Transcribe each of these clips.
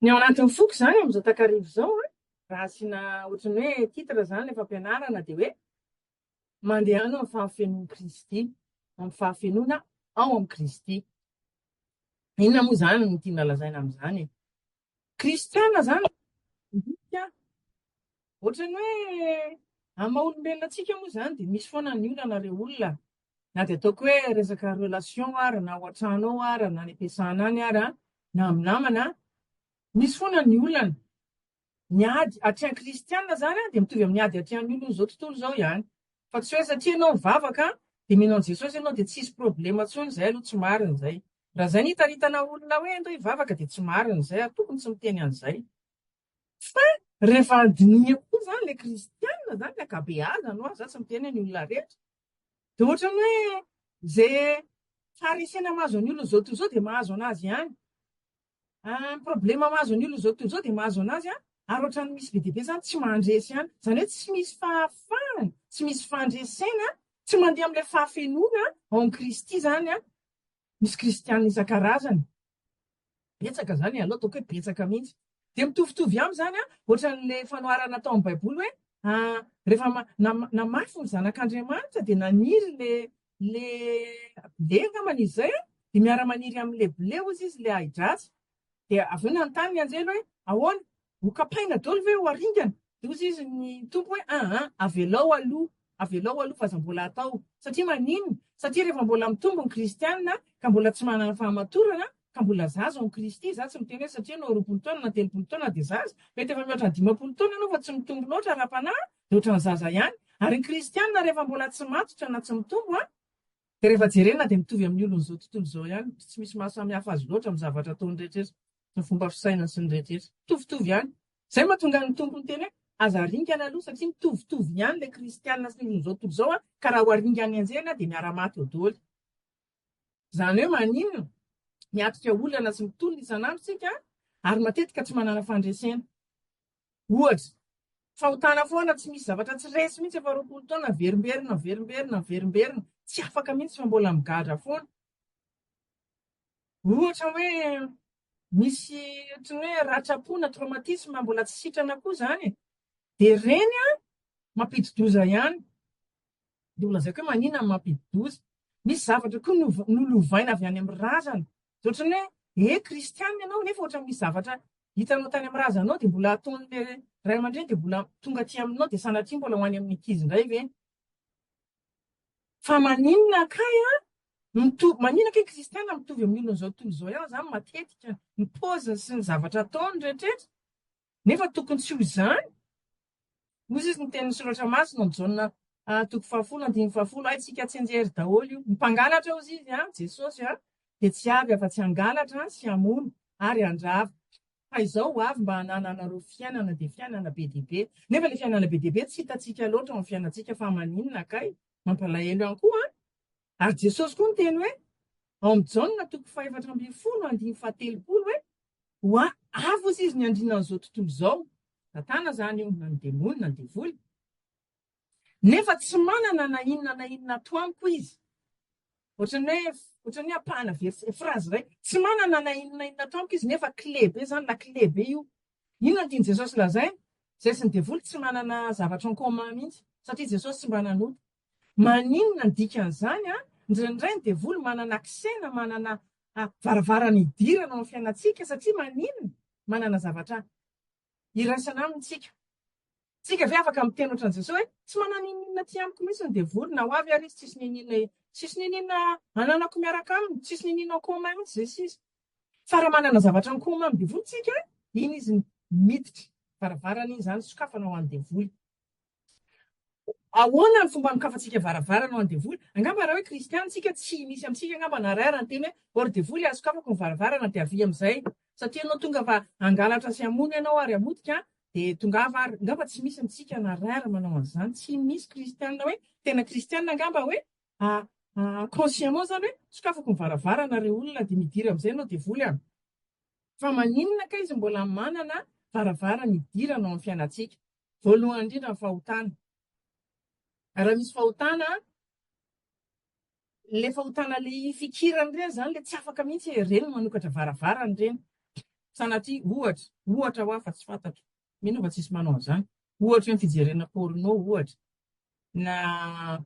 Ny ao anatin'ny foko zany amin'izao takarivo zao raha asiana ohatrany hoe titra zany le fampianarana dia hoe mandehana amin'ny fahafenoan'i Kristy, amin'ny fahafenoana ao amin'i Kristy. Inona moa zany no tiana lazaina amin'izany e? Kristiana zany midika ohatrany hoe amin'ny maha-olombelona antsika moa zany dia misy foana ny olana ireo olona. Na dia ataoko hoe resaka relation ary na ao an-trano ao ary na any am-piasana any ary na amin'ny namana, misy foana ny olana. Ny ady hatrany kristiana zany dia mitovy amin'ny ady hatrany olona izao tontolo izao ihany. Fa tsy hoe satria ianao mivavaka dia mino an'i Jesosy ianao dia tsisy problema intsony izay aloha tsy marina izay. Raha izay ny hitaritana olona hoe andao hivavaka dia tsy marina izay ary tokony tsy miteny an'izay. Fa rehefa adiniako koa zany ilay kristiana zany ny ankabeazany ho azy, za tsy miteny ny olona rehetra. Dia ohatrany hoe izay faharesena mahazo ny olona izao tontolo izao dia mahazo anazy ihany. Problema mahazo ny olona izao tontolo izao dia mahazo anazy ary ohatrany misy be dia be zany tsy mandresy ihany. Izany hoe tsy misy fahafahana, tsy misy fandresena, tsy mandeha amin'ilay fahafenoana ao amin'i Kristy zany misy kristiana isan-karazany. Betsaka zany aloha ataoko hoe betsaka mihitsy. Dia mitovitovy ihany zany ohatran'ilay fanoharana tao amin'ny Baiboly hoe rehefa namafy ny zanak'Andriamanitra dia naniry le blé angambany izy izay dia miara-maniry amin'ilay blé ozy izy ilay ahi-dratsy. Dia avy eo nanontany ny anjely hoe ahoana? Ho kapaina daholo ve ho aringana? Dia hozy izy ny tompo hoe avelao aloha fa aza mbola atao. Satria manino? Satria rehefa mbola mitombo ny kristiana ka mbola tsy manana fahamatorana ka mbola zaza ao amin'i Kristy, za tsy miteny hoe satria anao 20 taona na 30 taona dia zaza, mety efa mihoatra ny 50 taona ianao fa tsy mitombo loatra ara-panahy dia ohatran'ny zaza ihany. Ary ny kristiana rehefa mbola tsy matotra na tsy mitombo dia rehefa jerena dia mitovy amin'ny olon'izao tontolo izao ihany, tsy misy mahasamihafa azy loatra amin'ny zavatra ataony rehetrarehetra, ny fomba fisainany sy ny rehetrarehetra. Mitovitovy ihany. Izay mahatonga ny tompony teny hoe aza aringana aloha satria mitovitovy ihany ilay kristiana sy ny olon'izao tontolo izao ka raha ho aringana anjena dia miara-maty eo daholo. Izany hoe maninona? Miatrika olana sy mitolona isan'andro isika ary matetika tsy manana fandresena. Ohatra, fahotana foana tsy misy zavatra tsy resy mihitsy efa 20 taona verimberina, tsy afaka mihitsy fa mbola migadra foana. Ohatra hoe misy ohatrany hoe ratram-pona, traumatisme mbola tsy sitrana koa zany dia ireny mampidi-doza ihany. Dia olazaiko hoe maninona ny mampidi-doza? Misy zavatra koa nolovaina avy any amin'ny razana. Ohatrany hoe kristiana ianao nefa ohatrany misy zavatra hitanao tany amin'ny razanao dia mbola ataon'ilay ray aman-dreny dia mbola tonga aty aminao dia sanatria mbola ho any amin'ny ankizy indray ve? Fa maninona kay maninona kay kristiana mitovy amin'ny olona izao tontolo izao ihany zany matetika ny paoziny sy ny zavatra ataony rehetrarehetra. Nefa tokony tsy ho izany. Hoy izy ny tenin'ny soratra masina ny Jaona 2:10 aintsika tsy anjery daholo io. Mpangalatra hozy izy Jesosy dia tsy avy afa-tsy hangalatra sy hamono ary handrava. Fa izao ho avy mba hanananareo fiainana dia fiainana be dia be. Nefa ilay fiainana be dia be tsy hitantsika loatra amin'ny fiainantsika fa maninona kay? Mampalahelo ihany koa Ary Jesosy koa ny teny hoe ao amin'ny Jaona 4:10-7 hoe avy hozy izy ny andrinan'izao tontolo izao. Satana zany io na ny demony na ny devoly. Nefa tsy manana na inona toamiko izy. Ohatrany hoe apahana frazy iray. Tsy manana na inona toamiko izy nefa clé be zany, la clé be io. Inona tiany Jesosy lazainy? Izay sy ny devoly tsy manana zavatra en commun mihitsy satria Jesosy tsy mba nanota. Maninona ny dikan'izany Indraindray ny devoly manana kisena, manana varavarana idirana amin'ny fiainantsika satria maninona? Manana zavatra iraisana aminy tsika. Tsika ve afaka miteny ohatran'i Jesosy hoe tsy manana inona ty amiko mihitsy ny devoly na ho avy ary izy tsisy ninina ananako miaraka aminy, tsisy ninina en commun mihitsy zay sisa. Fa raha manana zavatra en commun amin'ny devoly tsika, iny izy miditra varavarana iny zany sokafana ho an'ny devoly. Ahoana ny fomba mikafatsika varavarana ho an'ny devoly? Angamba raha hoe kristiana tsika tsy misy amintsika angamba narera ny teny hoe or devoly azokafako ny varavarana dia avy amin'izay. Satria ianao tonga fa hangalatra sy hamono ianao ary hamotika dia tongava ary angamba tsy misy amintsika narera manao an'izany. Tsy misy kristiana hoe tena kristiana angamba hoe consciemment zany hoe sokafako ny varavarana ireo olona dia midira amin'izay ianao devoly Fa maninona ka izy mbola manana varavarana idirana ao amin'ny fiainantsika? Voalohany indrindra ny fahotana. Raha misy fahotana, ilay fahotana ilay fikirana ireny zany ilay tsy afaka mihitsy ireny manokatra varavarana ireny. Sanatria ohatra ho afa tsy fantatro. Mino fa tsisy manao an'izany. Ohatra hoe fijerena porno ohatra. Na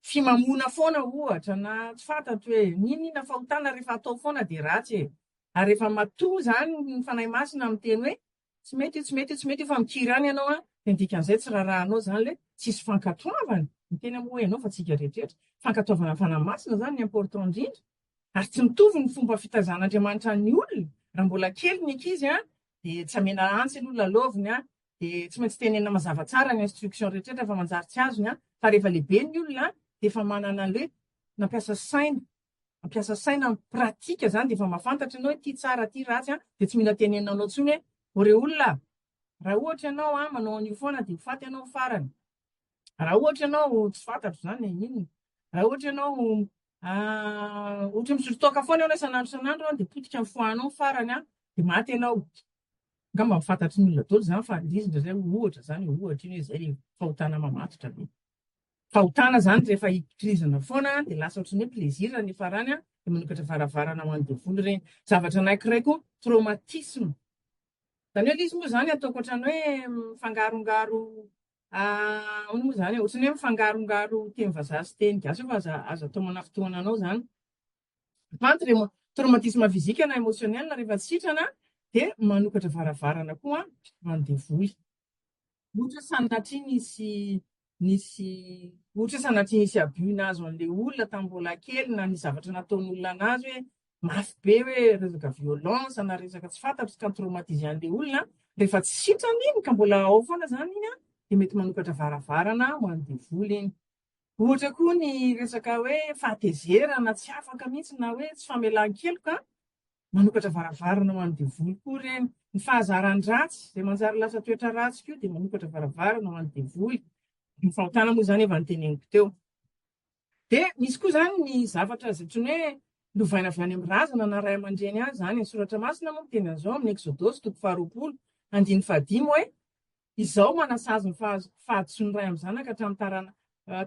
fimamona foana ohatra, na tsy fantatro hoe n'inona fahotana rehefa atao foana dia ratsy e. Ary rehefa matoa zany ny fanahy masina miteny hoe tsy mety io, tsy mety io, tsy mety io, fa mikiry any ianao dia dikan'izay tsy rarahanao zany ilay tsisy fankatoavana. Miteny amin'ny hoenao fa tsika rehetrarehetra. Fankatoavana ny fanahy masina zany ny important indrindra. Ary tsy mitovy ny fomba fitazan'Andriamanitra ny olona. Raha mbola kely ny ankizy dia tsy amena antsy aloha laloviny dia tsy maintsy tenena mazava tsara ny instruction rehetrarehetra fa manjary tsy azony fa rehefa lehibe ny olona dia efa manana an'ilay mampiasa saina pratika zany dia efa mahafantatra ianao hoe ity tsara ity ratsy dia tsy mila tenenanao intsony hoe ore olona raha ohatra ianao manao an'io foana dia faty ianao farany. Raha ohatra ianao tsy fantatro zany inona. Raha ohatra ianao ohatra misotro toaka foana ianao isan'andro dia potika ny foanao farany dia maty ianao. Angamba mifantatry ny olona daholo zany fa indrindra zay ohatra zany ohatra iny hoe izay fahotana mamatotra be. Fahotana zany rehefa hikirizana foana dia lasa ohatran'ny hoe plezira ny farany dia manokatra varavarana ho an'ny devoly ireny. Zavatra anankiray koa traumatisme. Izany hoe izy moa zany ataoko ohatran'ny hoe mifangarongaro hono moa zany ohatran'ny hoe mifangarongaro teny vazaha sy teny gasy fa azo atao manafitoana anao zany. Traumatisme fizika na émotionnel rehefa sitrana dia manokatra varavarana koa ho an'ny devoly. Ohatra sanatria nisy abus nazo an'ilay olona tamin'ny mbola kely na ny zavatra nataon'olona anazy hoe mafy be hoe resaka violence na resaka tsy fantatro ka traumatiser an'ilay olona rehefa tsy sitrana iny ka mbola ao foana zany iny dia mety manokatra varavarana ho an'ny devoly iny. Ohatra koa ny resaka hoe fahatezerana tsy afaka mihitsy na hoe tsy famelan-keloka manokatra varavarana ho an'ny devoly koa ireny. Ny fahazaran-dratsy izay manjary lasa toetra ratsy koa dia manokatra varavarana ho an'ny devoly. Ny fahotana moa zany efa noteneniko teo. Dia misy koa zany ny zavatra izay ohatran'ny hoe lovaina avy any amin'ny razana na ray aman-dreny any zany. Ny soratra masina moa miteny an'izao amin'ny Exodosy 20:15 hoe izaho manasazy ny fahadiso ny ray amin'ny zanaka hatramin'ny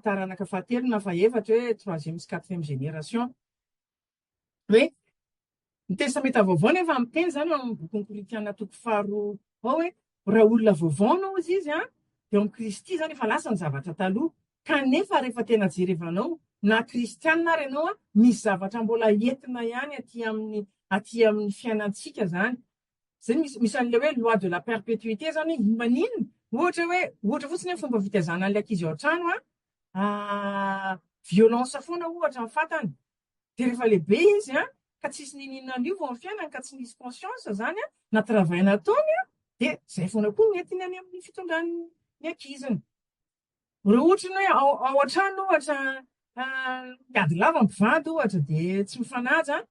taranaka fahatelo na fahaefatra hoe troisième sy quatrième génération. Hoe ny testamenta vaovao nefa miteny zany amin'ny boky ny Korinthiana 4:2 hoe raha olona vaovao no izy dia amin'ny Kristy zany efa lasa ny zavatra taloha. Kanefa rehefa tena jerevanao na kristianina ary ianao misy zavatra mbola entina ihany aty amin'ny fiainantsika zany. Zay misy an'ilay hoe loi de la perpétuité zany maninona? Ohatra fotsiny hoe fomba fitezana an'ilay ankizy ao an-trano violence foana ohatra ny fantany. Dia rehefa lehibe izy ka tsisy ninina an'io vao amin'ny fiainany ka tsy nisy conscience zany na travail nataony dia izay foana koa netiny any amin'ny fitondran'ny ankiziny. Raha ohatra ny hoe ao an-trano ohatra miady lava ny mpivady ohatra dia tsy mifanaja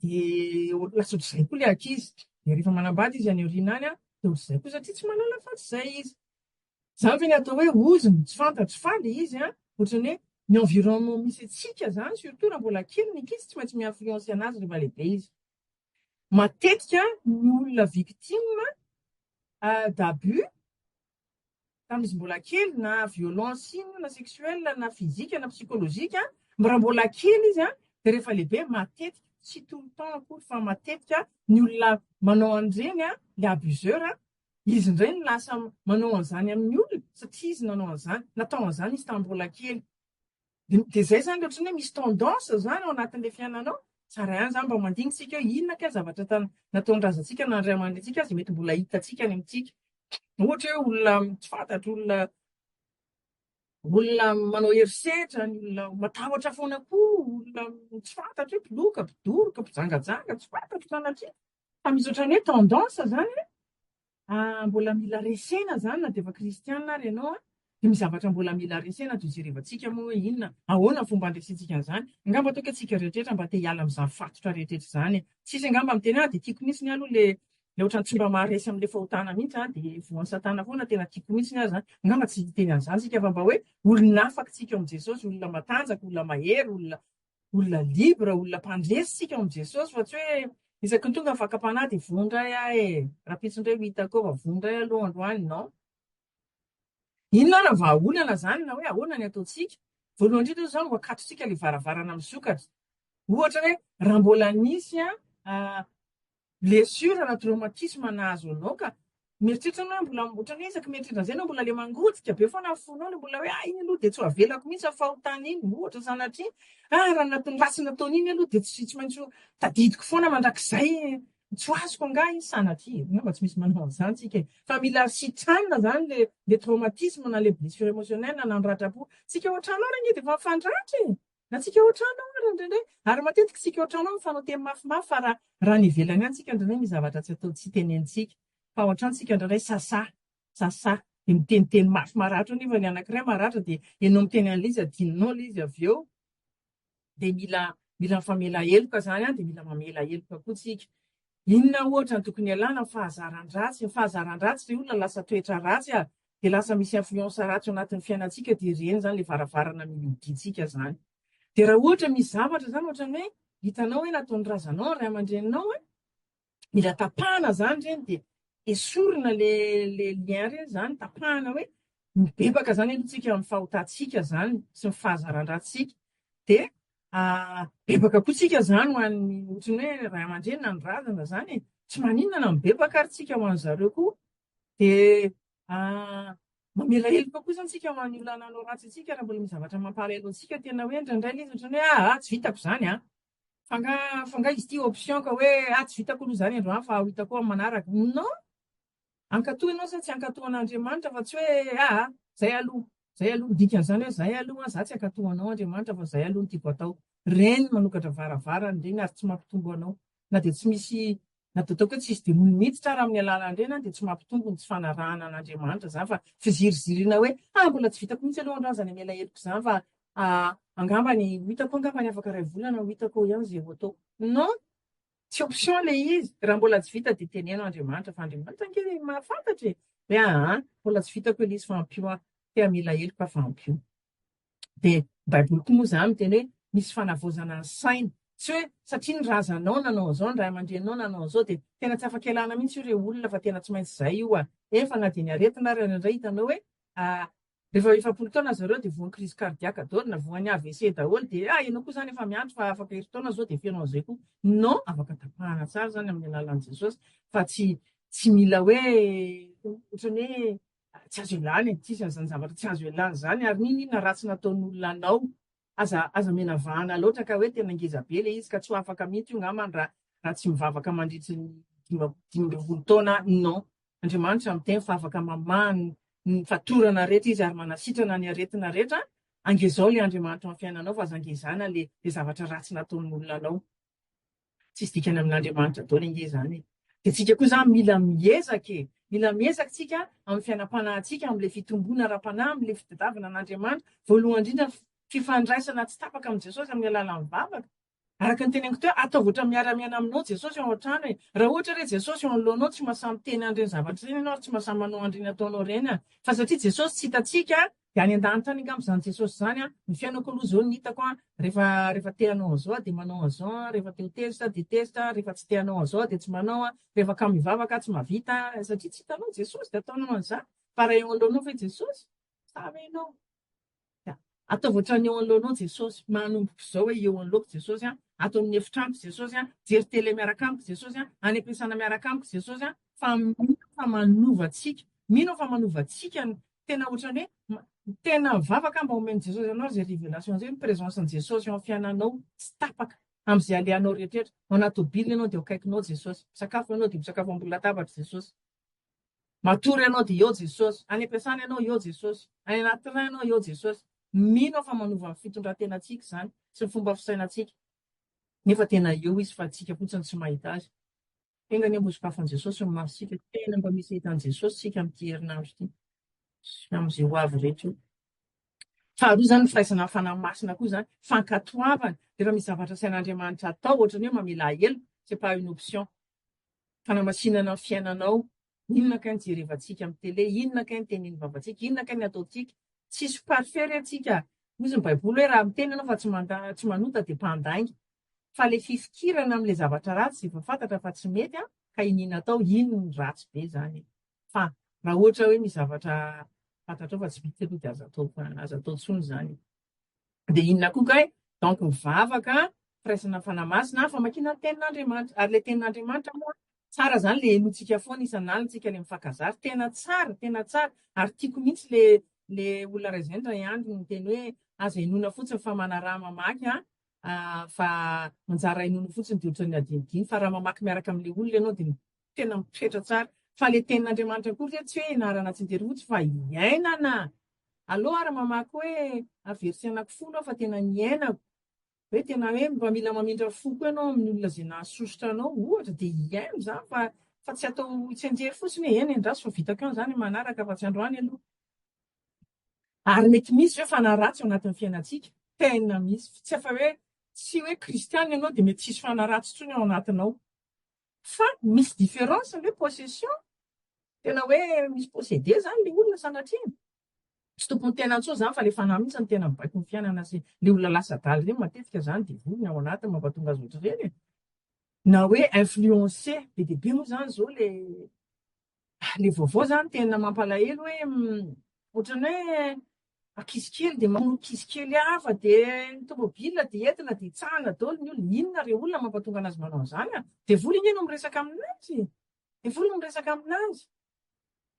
dia lasa ohatr'izay koa ilay ankizy. Dia rehefa manambady izy any aoriana any dia ohatr'izay koa satria tsy manala faty izay izy. Izany ve ny atao hoe ozony tsy fantatro faly izy ohatran'ny hoe ny environnement misy antsika zany surtout raha mbola kely ny ankizy tsy maintsy mi-influence anazy rehefa lehibe izy. Matetika ny olona victime d'abus tamin'izy mbola kely na violence na sexuelle na physique na psychologique raha mbola kely izy dia rehefa lehibe matetika tsy tout le temps akory fa matetika ny olona manao an'ireny ilay abuseur izy indray no lasa manao an'izany amin'ny olona satria izy natao an'izany izy tamin'ny mbola kely. Dia izay zany ohatran'ny hoe misy tendance zany ao anatin'ilay fiainanao. Tsara ihany zany mba mandinitsika hoe inona kay zavatra nataon'ny razantsika na ny ray aman-drentsika izay mety mbola hitantsika any amintsika. Ohatra hoe olona tsy fantatro, olona manao herisetra, ny olona matahotra foana koa, olona tsy fantatro hoe mpiloka, mpidoroka, mpijangajanga, tsy fantatro sanatria. Fa misy ohatran'ny hoe tendance zany mbola mila resena zany na dia efa kristianina ary ianao dia misy zavatra mbola mila resena toy jerevantsika moa hoe inona ahoana fomba andresentsika an'izany. Angamba ataoko antsika rehetrarehetra mba te hiala amin'izany fatotra rehetrarehetra izany. Tsisy angamba miteny dia tiako mihitsy aloha ilay ohatran'ny tsy mba maharesy amin'ilay fahotana mihitsy dia voan'ny satana foana tena tiako mihitsy azy zany. Angamba tsy teny an'izany sika fa mba hoe olona afaka tsika amin'i Jesosy, olona matanjaka, olona mahery, olona libre, olona mpandresy tsika amin'i Jesosy fa tsy hoe isaky ny tonga afaka-panahy dia voandray raha pitsindray ho hitako fa voandray aloha androany no. Inona na vahaolana zany na hoe ahoana ny ataontsika? Voalohany indrindra izao ho akatotsika ilay varavarana misokatra. Ohatra hoe raha mbola nisy blessure na traumatisme nahazo anao ka mieritreritra anao mbola ohatran'ny isaky mieritreritra zay anao mbola le mangotsika be foana fonao le mbola hoe iny aloha de tsy avelako mihitsy fahotany iny ohatra sanatria raha anatin'ny rasy nataony iny aloha de tsy maintsy tadidiko foana mandrakizay tsy azoko anga iny sanatria mba tsy misy manao an'izany tsika fa mila sitrana zany le traumatisme na le blessure émotionnelle na nandratram-po tsika ohatranao regny de efa mifandratra na tsika ohatranao ndraindray ary matetika tsika ohatranao mifanao teny mafimafy fa raha ny ivelany any tsika ndraindray misy zavatra tsy atao tsy tenentsika fa ohatrany tsika ndraindray sasà de miteniteny mafy maratra nefa ny anankiray maratra de ianao miteny an'ilay izy adinonao ilay izy avy eo de mila mifamela heloka zany de mila mamela heloka koa tsika inona ohatra ny tokony alàna fahazaran-dratsy ry olona lasa toetra ratsy de lasa misy influence ratsy ao anatin'ny fiainantsika de reny zany le varavarana miloditsika zany de raha ohatra misy zavatra zany ohatrany hoe hitanao hoe nataon'ny razanao ray aman-dreninao mila tapahana zany reny de esorina le lien reny zany tapahana hoe mibebaka zany aloha tsika amin'ny fahotantsika zany sy ny fahazaran-dratsika de bebaka koa tsika zany ho an'ny ohatrany hoe ray aman-dreny na ny razana zany tsy maninona na mibebaka ary tsika ho an'zareo koa de mamela heloka koa zany tsika ho an'ny olona nanao ratsy atsika raha mbola misy zavatra mampalahelo antsika tena hoe ndraindray le izy ohatrany hoe tsy vitako zany fa nga izy ty option ka hoe tsy vitako aloha zany androany fa hitako amin'ny manaraka non ankatohanao sa tsy ankatohan'Andriamanitra fa tsy hoe zay aloha dikan'izany hoe zay aloha za tsy ankatohanao Andriamanitra fa zay aloha no tiako atao reny manokatra varavarany reny ary tsy mampitombo anao na de tsy misy na ataoko hoe tsisy demony miditra raha amin'ny alalan'ireny de tsy mampitombo ny tsy fanarahana an'Andriamanitra zany fa fizirizirina hoe mbola tsy vitako mihitsy aloha androany zany amela heloko zany fa angambany hitako angambany afaka ray volana hitako ihany zay vao atao non tsy option le izy raha mbola tsy vita de teneno Andriamanitra fa Andriamanitra ange mahafantatra hoe mbola tsy vitako le izy fa ampio te amela heloka fa ampio de baiboly koa moa zany miteny hoe misy fanavozana ny saina tsy hoe satria ny razanao nanao zao ny ray aman-drenao nanao zao de tena tsy afaka ialana mihitsy ireo olona fa tena tsy maintsy zay io efa na de ny aretina indray hitanao hoe rehefa 7 taona zareo de voan'ny crise cardiaque daholo na voan'ny AVC daholo de ianao koa zany efa miantso fa afaka herintaona zao de fianao zay koa non afaka tapahana tsara zany amin'ny alalan'i Jesosy fa tsy mila hoe ohatrany hoe tsy azo ialany tsisy an'izany zavatra tsy azo ialany zany ary ninona ratsy nataon'olona anao aza mena vahana loatra ka hoe tena ngeza be le izy ka tsy ho afaka mihitsy io ngamany raha tsy mivavaka mandritry 15 taona non Andriamanitra miteny fa afaka mamany ny fatorana rehetra izy ary manasitrana ny aretina rehetra angezao le Andriamanitra amin'ny fiainanao fa aza angezana le zavatra ratsy nataon'olona anao tsisy dikany amin'Andriamanitra daholo angezany de tsika koa zany mila miezaka tsika amin'ny fiainam-panahintsika amin'ile fitomboana ara-panahy amin'ile fitadiavana an'Andriamanitra voalohany indrindra fifandraisana tsy tapaka amin'i Jesosy amin'ny alalan'ny vavaka araka ny teneniko teo atao voatra miara-miaina aminao Jesosy ao an-trano raha ohatra hoe Jesosy ao anoloanao tsy mahasahy miteny an'ireny zavatra ireny ianao ary tsy mahasahy manao an'ireny ataonao ireny fa satria Jesosy tsy hitatsika de any an-danitra any angamba zany Jesosy zany ny fiainako aloha zao ny hitako rehefa te hanao an'izao de manao an'izao rehefa te ho tezitra de tezitra rehefa tsy te hanao an'izao de tsy manao rehefa ka mivavaka tsy mahavita satria tsy hitanao Jesosy de ataonao an'izany fa raha eo anoloanao fa Jesosy savy ianao atao voatra ny eo anoloanao Jesosy manomboka zao hoe eo anoloako Jesosy atao amin'ny efitrano Jesosy jery tele miaraka amiko Jesosy any am-piasana miaraka amiko Jesosy fa mino fa manova-tsika tena ohatrany hoe tena mivavaka mba omeny Jesosy anao zay révélation zay présence-ny Jesosy ao fiainanao tsy tapaka amin'izay alehanao rehetrarehetra ao anaty tobily ianao de akaikinao Jesosy misakafo ianao de misakafo ambony latabatra Jesosy matory ianao de eo Jesosy any am-piasana ianao eo Jesosy any anaty train ianao eo Jesosy mino fa manova ny fitondran-tenantsika zany sy ny fomba fisainantsika nefa tena eo izy fa tsika fotsiny tsy mahita azy tenga ny ambosikafan'i Jesosy ny masika tena mba misy hitan'i Jesosy tsika amin'ity herinandro ity sy amin'izay ho avy rehetra io faharoa zany firaisana amin'ny fanahy masina koa zany fankatoavana rehefa misy zavatra sain'Andriamanitra atao ohatrany hoe mamela helo c'est pas une option fanamasinana ny fiainanao inona kay ny jerevantsika amin'ny tele inona kay ny tenen'ny vavantsika inona kay ny ataontsika tsisy parfait rentsika misy ny baiboly hoe raha miteny ianao fa tsy manota de mpandainga fa le fifikirana amin'le zavatra ratsy efa fantatra fa tsy mety ka inina atao ino ny ratsy be zany fa raha ohatra hoe misy zavatra fantatra fa tsy mety aloha de aza atao tsony zany de inona koa kay donc mivavaka firaisana fanahy masina famakiana ny tenin'Andriamanitra ary le tenin'Andriamanitra moa Tsara zany le henotsika foana isan'andro tsika le mifankazary, tena tsara, ary tiako mihitsy le olona ray zay ndray andro miteny hoe aza henoina fotsiny fa manaraha mamaky fa manjara henoina fotsiny de ohatran'ny adinodiny fa raha mamaky miaraka am'le olona ianao de tena mipetra tsara. Fa le tenin'Andriamanitra koa tsy hoe ianarana tsindry fotsiny fa iainana. Aleo ara mamaky hoe aversy anankifolo aho fa tena niainako. Hoe tena hoe mba mila mamindra fo koa ianao amin'ny olona zay nahasosotra anao ohatra de iaino zany fa tsy atao tsy anjery fotsiny hoe eny andraso fa vitako eo zany manaraka fa tsy androany aloha. Ary mety misy hoe fanaratsy ao anatin'ny fiainantsika, tena misy. Tsy hoe kristiana ianao de mety tsisy fanaratsy intsony ao anatinao. Fa misy différence hoe possession. Tena hoe misy possédé zany le olona sanatria. Tsy tokony tena intsony zany fa le fanahy mihitsy ny tena mibaiko ny fiainana sy le olona lasa-daly reny matetika zany devolony ao anatiny mampatonga azy ohatr'ireny. Na hoe influencé be dia be moa zany zao le vaovao zany tena mampalahelo hoe ohatran'ny hoe ankizy kely de mamono ankizy kely hafa de tômôbila de entina de itsahana daholo ny olona. Inona re olona mampatonga anazy manao zany devoly iny no miresaka aminazy. Devoly no miresaka aminazy.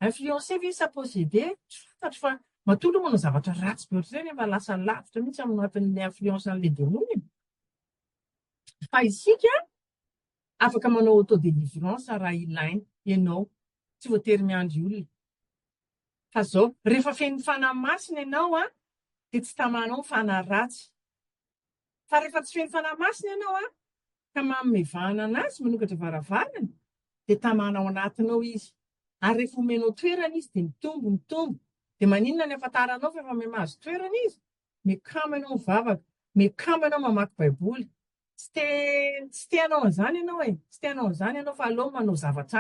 Influencé ve sa possédé? Tsy fantatro fa matoa manao zavatra ratsy be ohatr'izay rehefa lasa lavitra mihitsy anatin'le influence an'le démoni. Fa isika afaka manao autodélivrance raha ilaina ianao, tsy voatery miandry olona. Fa zao rehefa feno fanahy masina ianao de tsy tamanao ny fanahy ratsy. Fa rehefa tsy feno fanahy masina ianao ka mamevahana anazy manokatra varavarana de tamanao anatinao izy. Ary rehefa omenao toerana izy de mitombo. De maninona ny afantaranao fa efa mahazo toerana izy? Miakamo ianao mivavaka, miakamo ianao mamaky baiboly. Tsy te-hanao an'izany ianao tsy te-hanao an'izany ianao fa aleo manao zavatra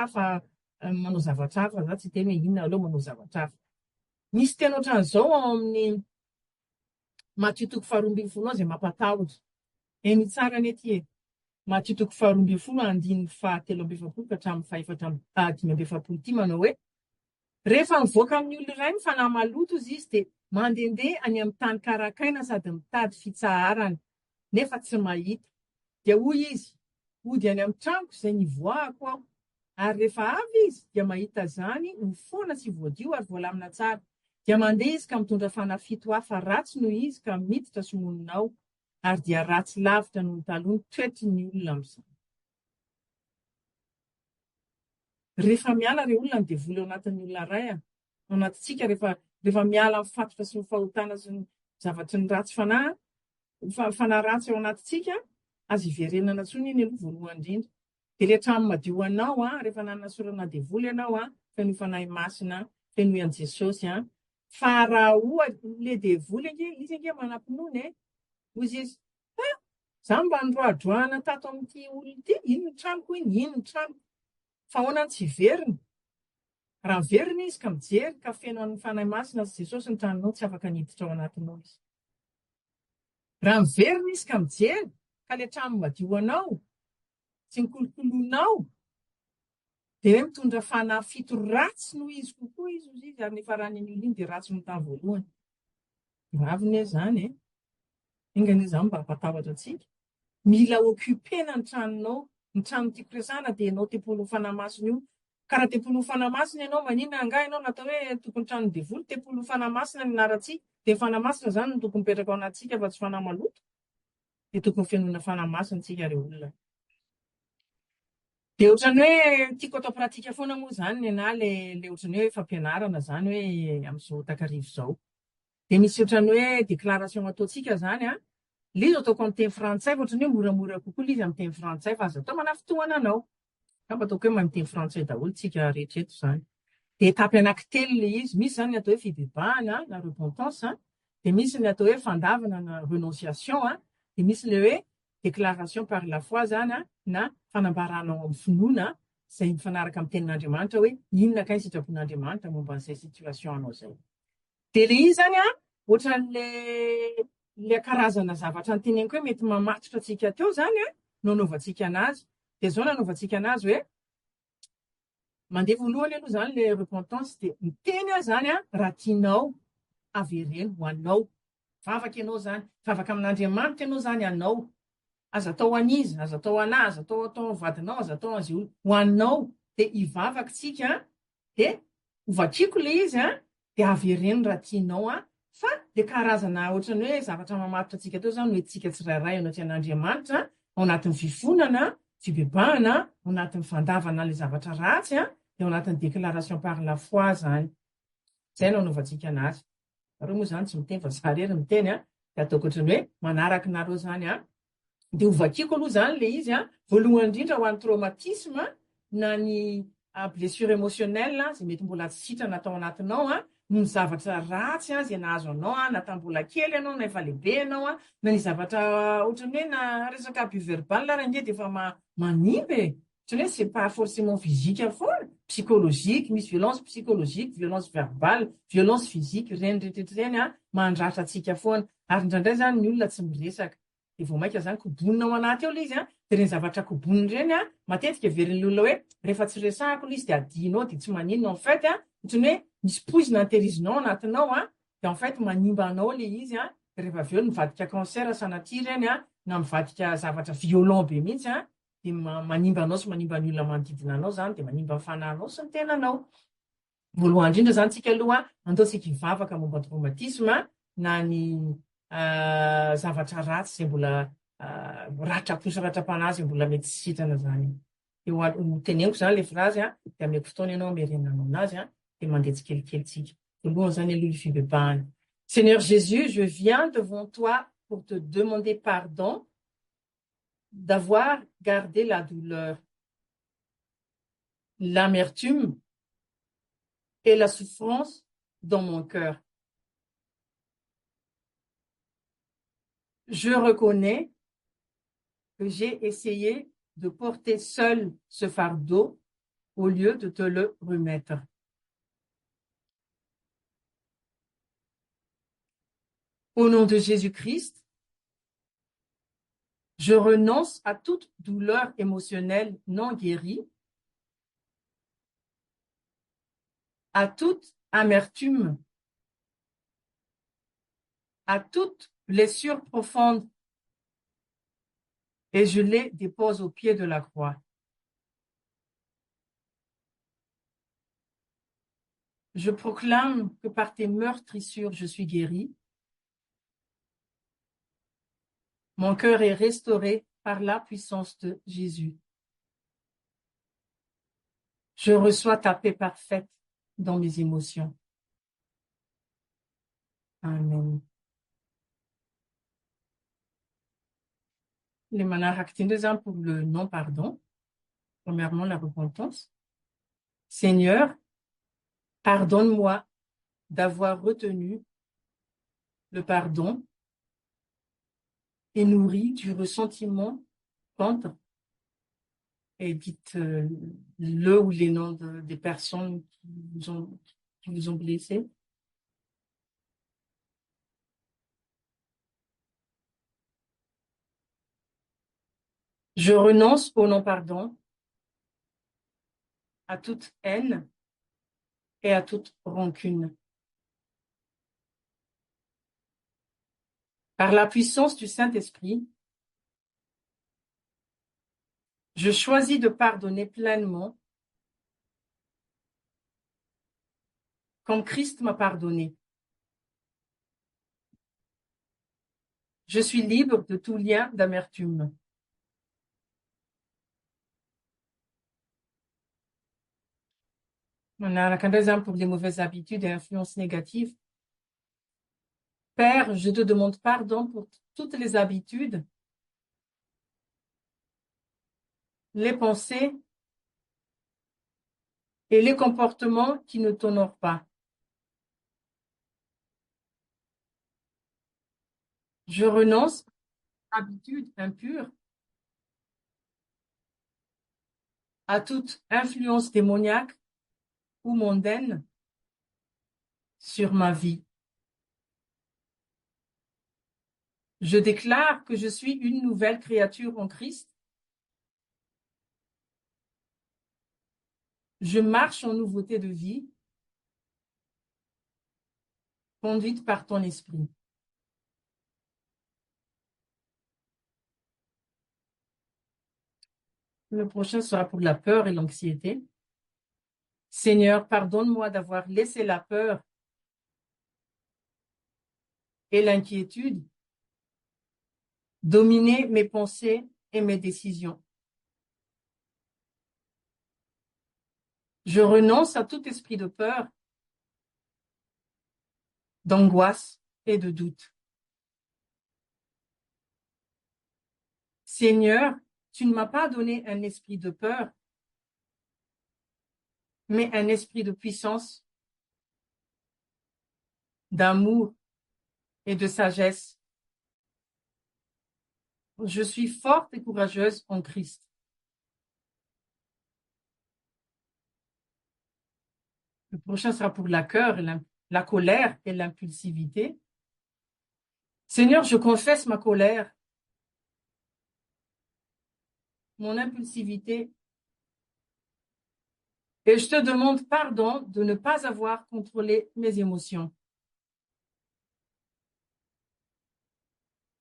hafa za tsy teny hoe inona aleo manao zavatra hafa. Misy tena ohatran'izao ao amin'ny Matthieu 12 zay mampatahotra. Eny tsara ny ety Matthieu 12:17 ka hatramin'ny 5:5 manao hoe rehefa mivoaka amin'ny olona iray ny fanahy maloto izy de mandehandeha any amin'ny tany karakaina sady mitady fitsaharana nefa tsy mahita. Dia hoy izy, hody any amin'ny tranoko izay nivoahako aho. Ary rehefa avy izy dia mahita zany ny foana tsy voadio ary voalamina tsara. Dia mandeha izy ka mitondra fanahy 7 hafa ratsy noho izy ka miditra somoninao ary dia ratsy lavitra noho ny taloha ny toetry ny olona amin'izany. Rehefa miala re olona ny devoly ao anatin'ny olona ray ao anatintsika rehefa miala amin'ny fatotra sy ny fahotana sy ny zavatry ny ratsy fanahy ratsy ao anatintsika azy iverenana intsony iny aloha voalohany indrindra. De le hatrany madio anao rehefa nanana sorana devoly ianao feno fanahy masina feno an Jesosy fa raha ohatra le devoly izy ange manampinoana hoy izy za mba nidroadroana tato amin'ity olona ity ino ny tranoko ino ny tranoko fa ahoana tsy veriny. Raha veriny izy ka mijery ka feno amin'ny fanahy masina sy Jesosy ny tranonao tsy afaka niditra ao anatinao izy. Raha miveriny izy ka mijery ka le trano madio anao tsy nikolokoloanao de hoe mitondra fanahy 7 ratsy noho izy kokoa izy ary nefa raha ny olona iny de ratsy ny tany voalohany. Raviny zany ingany zany mba hampatahotra antsika. Mila occupena ny tranonao, ny trano tiako resahana de ianao tempolo fanahy masina io. Karaha tempolo fanahy masina ianao maninona angaha ianao natao hoe tokony trano devoly tempolo fanahy masina ny anarantsika. De fanahy masina zany no tokony mipetraka ao anatintsika fa tsy fanahy maloto. De tokony fenoina fanahy masina tsika re olona. De ohatran'ny hoe tiako atao pratika foana moa zany nenahy le ohatran'ny hoe fampianarana zany hoe amin'izao takarivo zao. De misy ohatran'ny hoe déclaration ataontsika zany le izy ataoko amin'ny teny frantsay fa ohatran'ny hoe moramora kokoa izy amin'ny teny frantsay fa azo atao manafitohana anao. Kamba ataoko hoe amin'ny teny frantsay daholo tsika rehetreto zany. De etapy anankitelo le izy, misy zany ny atao hoe fibebahana na repentance de misy ny atao hoe fandavana na renonciation de misy le hoe déclaration par la foi zany na fanambaranao amin'ny finoana izay mifanaraka amin'ny tenin'Andriamanitra hoe inona kay ny sitrapon'Andriamanitra momba an'izay situation anao zay. De le izy zany ohatran'le karazana zavatra noteneniko hoe mety mamatotra antsika teo zany no anaovantsika anazy. De zao nanaovantsika anazy hoe mandeha voalohany aloha zany le repentance de miteny zany raha tianao avereno ho anao. Vavaka ianao zany, vavaka amin'Andriamanitra ianao zany anao. aza atao ho an'izy, aza atao ho anahy, aza atao vadinao, aza atao azy olo, ho anao, dia hivavaka tsika, dia hovakiako le izy, dia avereny raha tianao, fa dia karazana ohatrany hoe zavatra mamatotra antsika teo izany hoe tsika tsirairay ao anaty an'Andriamanitra, ao anatin'ny fifonana, fibebahana, ao anatin'ny fandavana ilay zavatra ratsy, dia ao anatin'ny déclaration par la foi izany. Izay no anaovantsika anazy. Nareo moa izany tsy miteny fa izaho irery miteny, dia ataoko ohatrany hoe manaraka nareo izany, dia hovakiako aloha izany le izy, voalohany indrindra ho an'ny traumatisme na ny blessure émotionnelle izay mety mbola tsy sitrana tao anatinao, ny zavatra ratsy izay nahazo anao, na tambola kely ianao na efa lehibe ianao, na ny zavatra ohatrany hoe na resaka abus verbal raha indray dia efa manimba e. Ohatrany hoe c'est pas forcément physique foana, psychologique, misy violence psychologique, violence verbale, violence physique, ireny rehetrarehetra ireny mandratra antsika foana. Ary indraindray izany ny olona tsy miresaka. Dia vao maika izany kobonina ao anaty ao ilay izy, dia ireny zavatra kobonina ireny matetika heverin'ny olona hoe rehefa tsy resahako ilay izy dia adinao dia tsy maninona en fait, ohatrany hoe misy poizina anterizinao anatinao, dia en fait manimba anao ilay izy, dia rehefa avy eo mivadika cancer sanatria ireny, na mivadika zavatra violent be mihitsy, dia manimba anao sy manimba ny olona manodidina anao izany, dia manimba ny fanahinao sy ny tenanao. Voalohany indrindra izany tsika aloha andaontsika hivavaka momba ny traumatisme na ny zavatra ratsy izay mbola ratra-poso ratra-panahy izay mbola mety tsy sitrana izany. Dia teneniko izany ilay phrase, dia ameko fotoana ianao hamerenanao anazy, dia mandeha tsikelikely-tsika. Voalohany izany aloha ny fibebahana. Seigneur Jésus, je viens devant toi pour te demander pardon d'avoir gardé la douleur, l'amertume et la souffrance dans mon cœur. Je reconnais que j'ai essayé de porter seul ce fardeau au lieu de te le remettre. Au nom de Jésus-Christ, je renonce à toute douleur émotionnelle non guérie, à toute amertume, à toute blessure profonde, et je les dépose au pied de la croix. Je proclame que par tes meurtrissures, je suis guéri. Mon cœur est restauré par la puissance de Jésus. Je reçois ta paix parfaite dans mes émotions. Amen. Les manaractines pour le non-pardon. Premièrement, la repentance. Seigneur, pardonne-moi d'avoir retenu le pardon et nourri du ressentiment contre, et dites le ou les noms des personnes qui vous ont blessé. Je renonce au non-pardon, à toute haine et à toute rancune. Par la puissance du Saint-Esprit, je choisis de pardonner pleinement comme Christ m'a pardonné. Je suis libre de tout lien d'amertume. On a un exemple pour les mauvaises habitudes et influences négatives. Père, je te demande pardon pour toutes les habitudes, les pensées et les comportements qui ne t'honorent pas. Je renonce à l'habitude impure, à toute influence démoniaque ou mondaine sur ma vie. Je déclare que je suis une nouvelle créature en Christ. Je marche en nouveauté de vie, conduite par ton esprit. Le prochain sera pour la peur et l'anxiété. Seigneur, pardonne-moi d'avoir laissé la peur et l'inquiétude dominer mes pensées et mes décisions. Je renonce à tout esprit de peur, d'angoisse et de doute. Seigneur, tu ne m'as pas donné un esprit de peur, mais un esprit de puissance, d'amour et de sagesse. Je suis forte et courageuse en Christ. Le prochain sera pour la colère et l'impulsivité. Seigneur, je confesse ma colère, mon impulsivité, et je te demande pardon de ne pas avoir contrôlé mes émotions.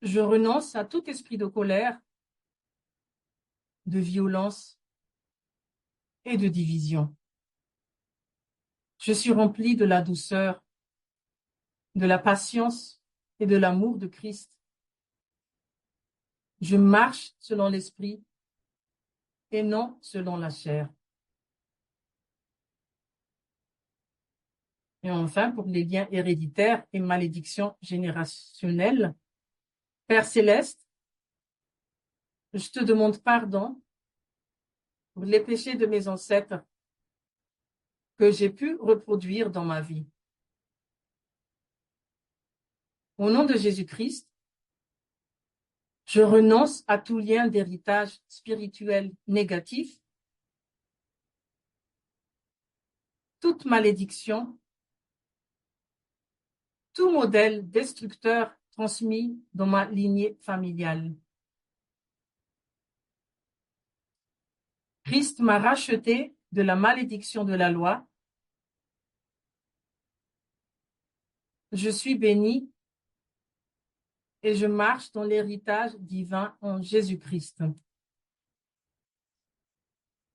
Je renonce à tout esprit de colère, de violence et de division. Je suis rempli de la douceur, de la patience et de l'amour de Christ. Je marche selon l'esprit et non selon la chair. Et enfin, pour les liens héréditaires et malédictions générationnelles, Père céleste, je te demande pardon pour les péchés de mes ancêtres que j'ai pu reproduire dans ma vie. Au nom de Jésus-Christ, je renonce à tout lien d'héritage spirituel négatif, toute malédiction, tout modèle destructeur transmis dans ma lignée familiale. Christ m'a racheté de la malédiction de la loi. Je suis béni et je marche dans l'héritage divin en Jésus-Christ.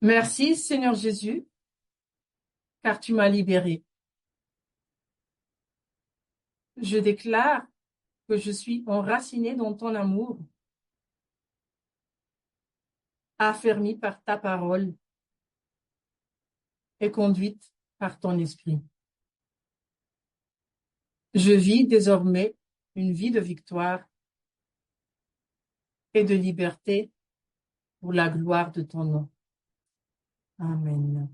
Merci, Seigneur Jésus, car tu m'as libéré. Je déclare que je suis enraciné dans ton amour, affermi par ta parole et conduite par ton esprit. Je vis désormais une vie de victoire et de liberté pour la gloire de ton nom. Amen.